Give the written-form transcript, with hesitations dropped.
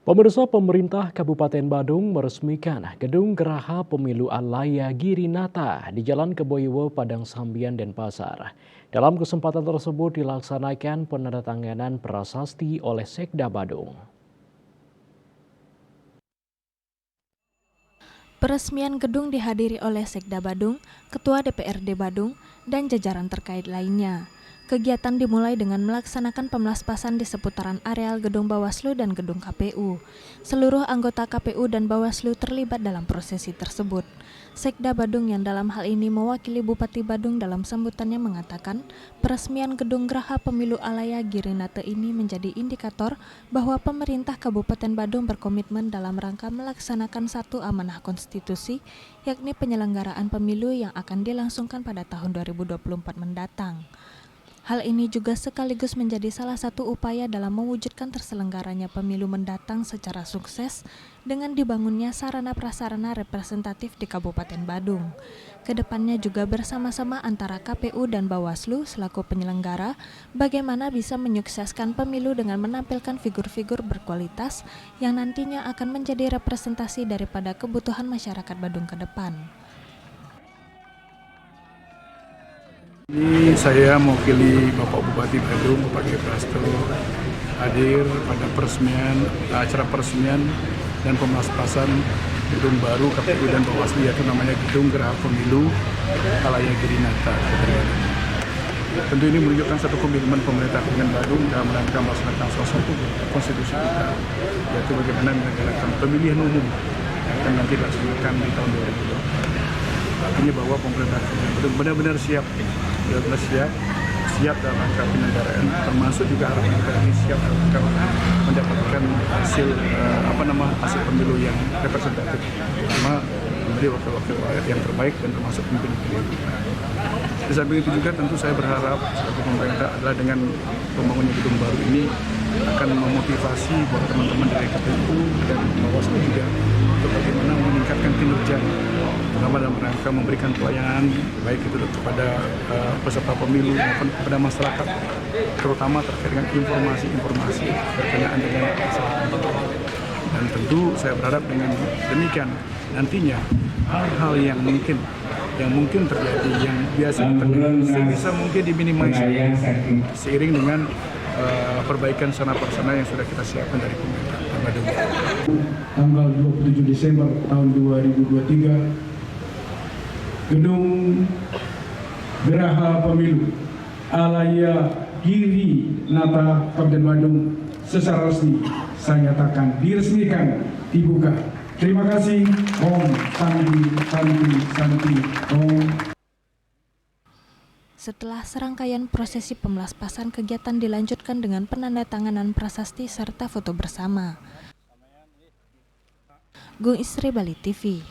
Pemirsa, pemerintah Kabupaten Badung meresmikan Gedung Geraha Pemilu Alaya Girinata di Jalan Keboiwo, Padang Sambian, Denpasar. Dalam kesempatan tersebut dilaksanakan penandatanganan prasasti oleh Sekda Badung. Peresmian gedung dihadiri oleh Sekda Badung, Ketua DPRD Badung, dan jajaran terkait lainnya. Kegiatan dimulai dengan melaksanakan pemelaspasan di seputaran areal gedung Bawaslu dan gedung KPU. Seluruh anggota KPU dan Bawaslu terlibat dalam prosesi tersebut. Sekda Badung yang dalam hal ini mewakili Bupati Badung dalam sambutannya mengatakan, peresmian gedung Geraha Pemilu Alaya Girinata ini menjadi indikator bahwa pemerintah Kabupaten Badung berkomitmen dalam rangka melaksanakan satu amanah konstitusi, yakni penyelenggaraan pemilu yang akan dilangsungkan pada tahun 2024 mendatang. Hal ini juga sekaligus menjadi salah satu upaya dalam mewujudkan terselenggaranya pemilu mendatang secara sukses dengan dibangunnya sarana-prasarana representatif di Kabupaten Badung. Kedepannya juga bersama-sama antara KPU dan Bawaslu selaku penyelenggara, bagaimana bisa menyukseskan pemilu dengan menampilkan figur-figur berkualitas yang nantinya akan menjadi representasi daripada kebutuhan masyarakat Badung ke depan. Ini saya mewakili Bapak Bupati Badung, Bapak Prasto, hadir pada acara peresmian dan pemelaspasan gedung baru KPU dan Bawaslu, yaitu namanya Gedung Geraha Pemilu Alaya Girinata. Tentu ini menunjukkan satu komitmen pemerintah Kabupaten Badung dalam rangka melaksanakan salah satu konstitusi kita, yaitu bagaimana menyelenggarakan pemilihan umum yang akan nanti dilaksanakan di tahun 2020. Artinya bahwa pemerintah benar-benar siap dalam rangka penyelenggaraan, termasuk juga harapan kita ini siap dalam rangka mendapatkan hasil pemilu yang representatif, sama memberi wakil-wakil rakyat yang terbaik dan termasuk pemimpin-pemimpin. Di samping itu juga tentu saya berharap selaku pemerintah adalah dengan pembangunan gedung baru ini akan memotivasi buat teman-teman dari KPU dan Bawaslu juga untuk bagaimana meningkatkan kinerja dalam rangka memberikan pelayanan baik itu kepada peserta pemilu maupun kepada masyarakat, terutama terkait dengan informasi berkenaan dengan masyarakat. Dan tentu saya berharap dengan demikian nantinya hal-hal yang mungkin terjadi, yang biasa terjadi, bisa mungkin diminimalisir seiring dengan perbaikan sarana-prasarana yang sudah kita siapkan dari pemerintah. Tanggal 27 Desember tahun 2023, Gedung Geraha Pemilu Alaya Girinata Kabupaten Badung secara resmi saya nyatakan diresmikan, dibuka. Terima kasih. Om Santi. Om. Setelah serangkaian prosesi pemelaspasan, kegiatan dilanjutkan dengan penandatanganan prasasti serta foto bersama. Gung Isri, Bali TV.